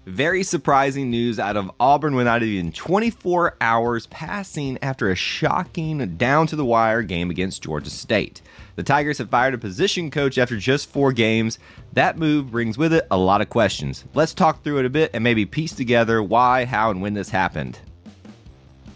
Very surprising news out of Auburn with not even 24 hours passing after a shocking down-to-the-wire game against Georgia State. The Tigers have fired a position coach after just 4 games. That move brings with it a lot of questions. Let's talk through it a bit and maybe piece together why, how, and when this happened.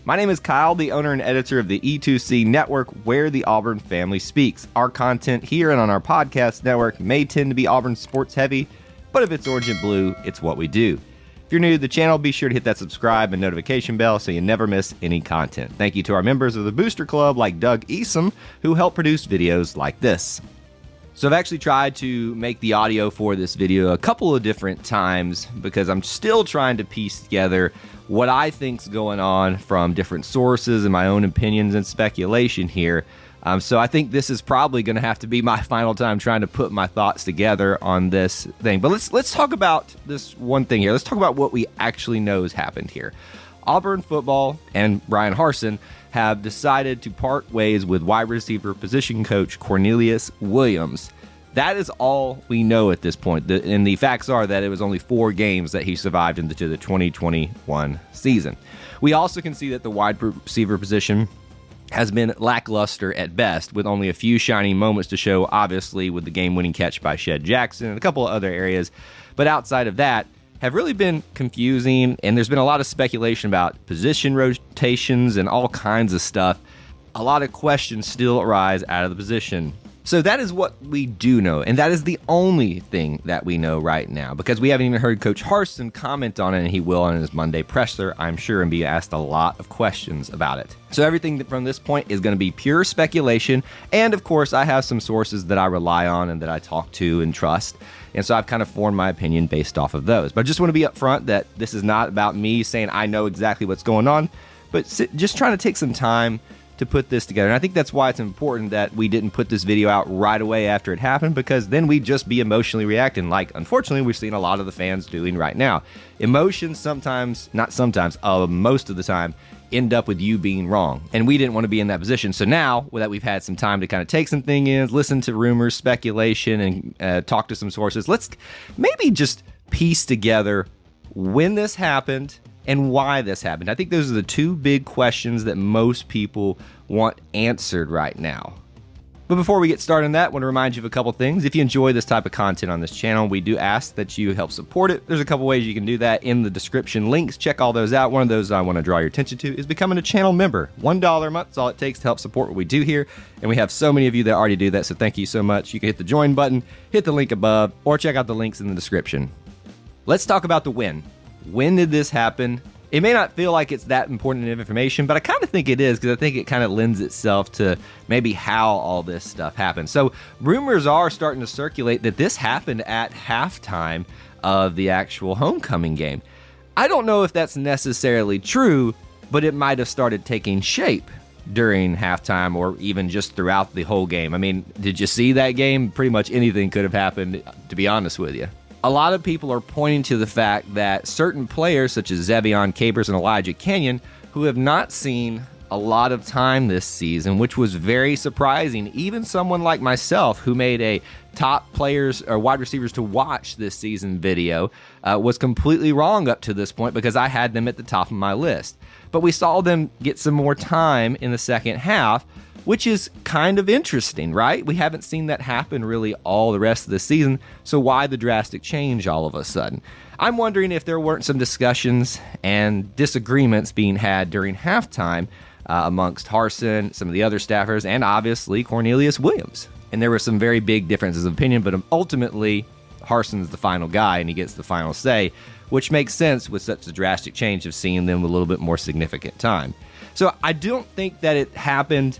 My name is Kyle, the owner and editor of the E2C network, where the Auburn family speaks. Our content here and on our podcast network may tend to be Auburn sports heavy, but if it's orange and blue, it's what we do. If you're new to the channel, be sure to hit that subscribe and notification bell so you never miss any content. Thank you to our members of the Booster Club like Doug Easom, who help produce videos like this. So I've actually tried to make the audio for this video a couple of different times because I'm still trying to piece together what I think's going on from different sources and my own opinions and speculation here. So I think this is probably going to have to be my final time trying to put my thoughts together on this thing. But let's talk about this one thing here. Let's talk about what we actually know has happened here. Auburn football and Bryan Harsin have decided to part ways with wide receiver position coach Cornelius Williams. That is all we know at this point. And the facts are that it was only 4 games that he survived into the 2021 season. We also can see that the wide receiver position has been lackluster at best, with only a few shining moments to show, obviously, with the game-winning catch by Shed Jackson and a couple of other areas. But outside of that, have really been confusing, and there's been a lot of speculation about position rotations and all kinds of stuff. A lot of questions still arise out of the position. So that is what we do know, and that is the only thing that we know right now, because we haven't even heard Coach Harsin comment on it, and he will on his Monday presser, I'm sure, and be asked a lot of questions about it. So everything from this point is going to be pure speculation, and of course, I have some sources that I rely on and that I talk to and trust, and so I've kind of formed my opinion based off of those. But I just want to be upfront that this is not about me saying I know exactly what's going on, but just trying to take some time to put this together. And I think that's why it's important that we didn't put this video out right away after it happened, because then we'd just be emotionally reacting like, unfortunately, we've seen a lot of the fans doing right now. Emotions sometimes, not sometimes, most of the time, end up with you being wrong. And we didn't want to be in that position. So now that we've had some time to kind of take some things in, listen to rumors, speculation, and talk to some sources, let's maybe just piece together when this happened and why this happened. I think those are the 2 big questions that most people want answered right now. But before we get started on that, I want to remind you of a couple things. If you enjoy this type of content on this channel, we do ask that you help support it. There's a couple ways you can do that in the description links. Check all those out. One of those I want to draw your attention to is becoming a channel member. $1 a month is all it takes to help support what we do here. And we have so many of you that already do that, so thank you so much. You can hit the join button, hit the link above, or check out the links in the description. Let's talk about the win. When did this happen? It may not feel like it's that important of information, but I kind of think it is, because I think it kind of lends itself to maybe how all this stuff happened. So rumors are starting to circulate that this happened at halftime of the actual homecoming game. I don't know if that's necessarily true, but it might have started taking shape during halftime or even just throughout the whole game. I mean, did you see that game? Pretty much anything could have happened, to be honest with you. A lot of people are pointing to the fact that certain players, such as Zevion Capers and Elijah Kenyon, who have not seen a lot of time this season, which was very surprising. Even someone like myself, who made a top players or wide receivers to watch this season video, was completely wrong up to this point, because I had them at the top of my list. But we saw them get some more time in the second half, which is kind of interesting, right? We haven't seen that happen really all the rest of the season, so why the drastic change all of a sudden? I'm wondering if there weren't some discussions and disagreements being had during halftime amongst Harsin, some of the other staffers, and obviously Cornelius Williams. And there were some very big differences of opinion, but ultimately Harsin's the final guy and he gets the final say, which makes sense with such a drastic change of seeing them with a little bit more significant time. So I don't think that it happened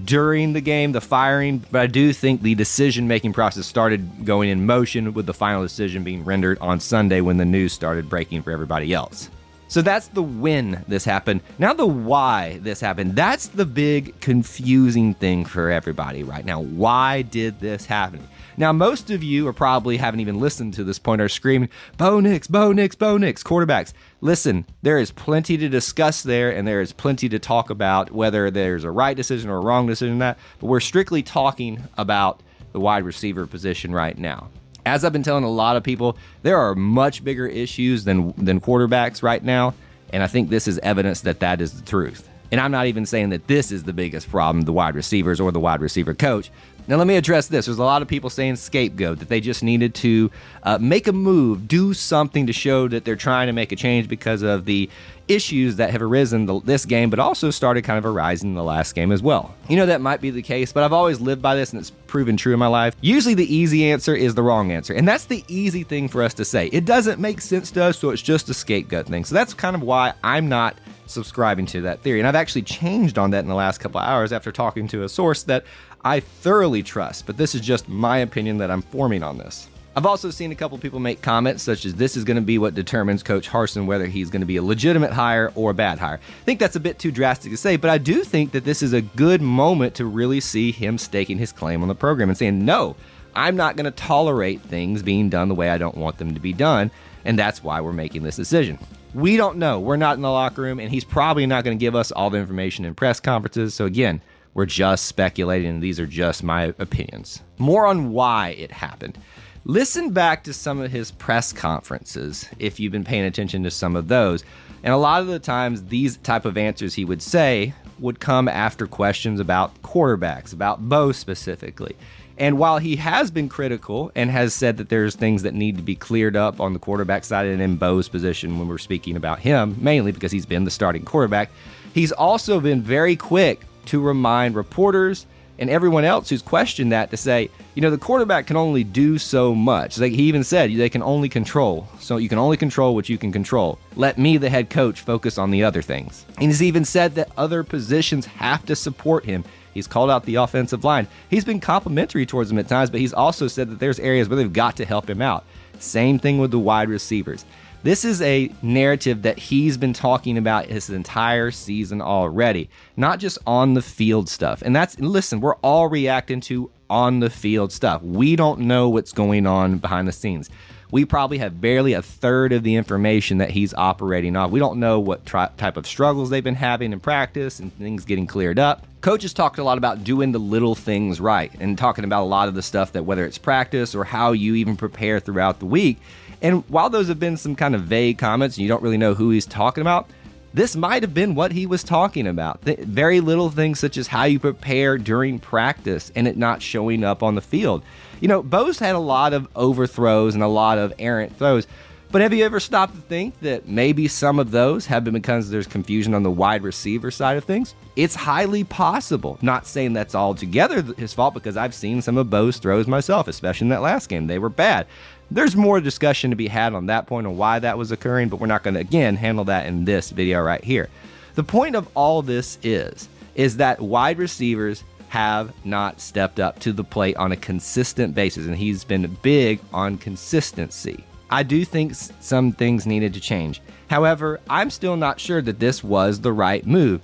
during the game, the firing, but I do think the decision-making process started going in motion, with the final decision being rendered on Sunday when the news started breaking for everybody else. So that's the when this happened. Now the why this happened. That's the big confusing thing for everybody right now. Why did this happen? Now, most of you are probably haven't even listened to this point, are screaming, Bo Nix, Bo Nix, Bo Nix, quarterbacks. Listen, there is plenty to discuss there, and there is plenty to talk about, whether there's a right decision or a wrong decision in that. But we're strictly talking about the wide receiver position right now. As I've been telling a lot of people, there are much bigger issues than quarterbacks right now, and I think this is evidence that that is the truth. And I'm not even saying that this is the biggest problem, the wide receivers or the wide receiver coach. Now, let me address this. There's a lot of people saying scapegoat, that they just needed to make a move, do something to show that they're trying to make a change because of the issues that have arisen this game, but also started kind of arising in the last game as well. That might be the case, but I've always lived by this, and it's proven true in my life. Usually the easy answer is the wrong answer, and that's the easy thing for us to say. It doesn't make sense to us, so it's just a scapegoat thing. So that's kind of why I'm not subscribing to that theory, and I've actually changed on that in the last couple of hours after talking to a source that I thoroughly trust, but this is just my opinion that I'm forming on this. I've also seen a couple people make comments such as this is going to be what determines Coach Harsin whether he's going to be a legitimate hire or a bad hire. I think that's a bit too drastic to say, but I do think that this is a good moment to really see him staking his claim on the program and saying, no, I'm not going to tolerate things being done the way I don't want them to be done, and that's why we're making this decision. We don't know. We're not in the locker room, and he's probably not going to give us all the information in press conferences, so again, we're just speculating, and these are just my opinions. More on why it happened. Listen back to some of his press conferences if you've been paying attention to some of those. And a lot of the times, these type of answers he would say would come after questions about quarterbacks, about Bo specifically. And while he has been critical and has said that there's things that need to be cleared up on the quarterback side and in Bo's position when we're speaking about him, mainly because he's been the starting quarterback, he's also been very quick to remind reporters and everyone else who's questioned that to say, the quarterback can only do so much. Like he even said, they can only control. So you can only control what you can control. Let me, the head coach, focus on the other things. And he's even said that other positions have to support him. He's called out the offensive line. He's been complimentary towards them at times, but he's also said that there's areas where they've got to help him out. Same thing with the wide receivers. This is a narrative that he's been talking about his entire season already, not just on the field stuff. And listen, we're all reacting to on the field stuff. We don't know what's going on behind the scenes. We probably have barely a third of the information that he's operating off. We don't know what type of struggles they've been having in practice and things getting cleared up. Coach has talked a lot about doing the little things right and talking about a lot of the stuff that whether it's practice or how you even prepare throughout the week. And while those have been some kind of vague comments and you don't really know who he's talking about, this might have been what he was talking about. Very little things such as how you prepare during practice and it not showing up on the field. Bo's had a lot of overthrows and a lot of errant throws, but have you ever stopped to think that maybe some of those have been because there's confusion on the wide receiver side of things? It's highly possible. Not saying that's altogether his fault because I've seen some of Bo's throws myself, especially in that last game. They were bad. There's more discussion to be had on that point on why that was occurring, but we're not going to, again, handle that in this video right here. The point of all this is that wide receivers have not stepped up to the plate on a consistent basis, and he's been big on consistency. I do think some things needed to change. However, I'm still not sure that this was the right move.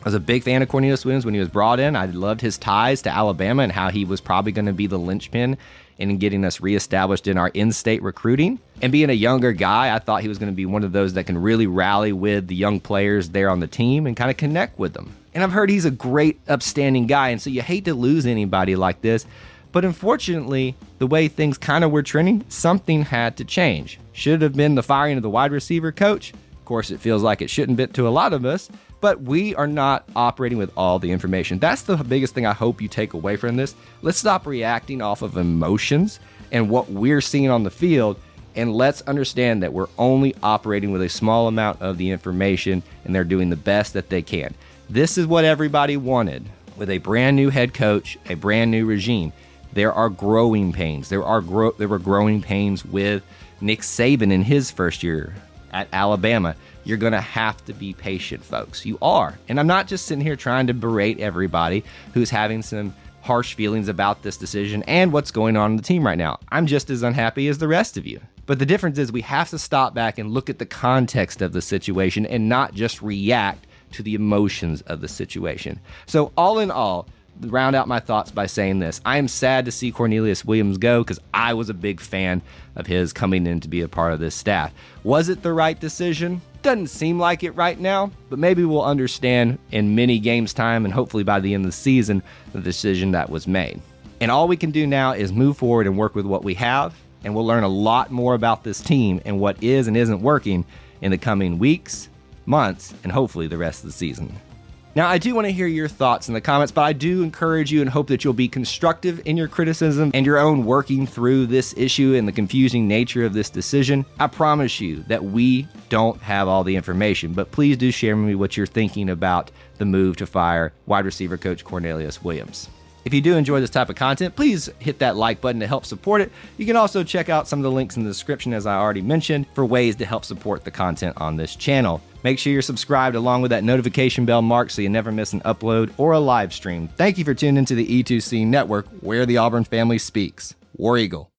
I was a big fan of Cornelius Williams when he was brought in. I loved his ties to Alabama and how he was probably going to be the linchpin in getting us reestablished in our in-state recruiting. And being a younger guy, I thought he was going to be one of those that can really rally with the young players there on the team and kind of connect with them. And I've heard he's a great, upstanding guy, and so you hate to lose anybody like this. But unfortunately, the way things kind of were trending, something had to change. Should it have been the firing of the wide receiver coach? Of course, it feels like it shouldn't be to a lot of us, but we are not operating with all the information. That's the biggest thing I hope you take away from this. Let's stop reacting off of emotions and what we're seeing on the field, and let's understand that we're only operating with a small amount of the information, and they're doing the best that they can. This is what everybody wanted with a brand new head coach, a brand new regime. There are growing pains. There were growing pains with Nick Saban in his first year at Alabama. You're going to have to be patient, folks. You are. And I'm not just sitting here trying to berate everybody who's having some harsh feelings about this decision and what's going on in the team right now. I'm just as unhappy as the rest of you. But the difference is we have to stop back and look at the context of the situation and not just react to the emotions of the situation. So all in all, round out my thoughts by saying this. I am sad to see Cornelius Williams go because I was a big fan of his coming in to be a part of this staff. Was it the right decision? Doesn't seem like it right now, but maybe we'll understand in many games time and hopefully by the end of the season the decision that was made. And all we can do now is move forward and work with what we have and we'll learn a lot more about this team and what is and isn't working in the coming weeks, months, and hopefully the rest of the season. Now, I do want to hear your thoughts in the comments, but I do encourage you and hope that you'll be constructive in your criticism and your own working through this issue and the confusing nature of this decision. I promise you that we don't have all the information, but please do share with me what you're thinking about the move to fire wide receiver coach Cornelius Williams. If you do enjoy this type of content, please hit that like button to help support it. You can also check out some of the links in the description, as I already mentioned, for ways to help support the content on this channel. Make sure you're subscribed along with that notification bell mark so you never miss an upload or a live stream. Thank you for tuning into the E2C Network, where the Auburn family speaks. War Eagle.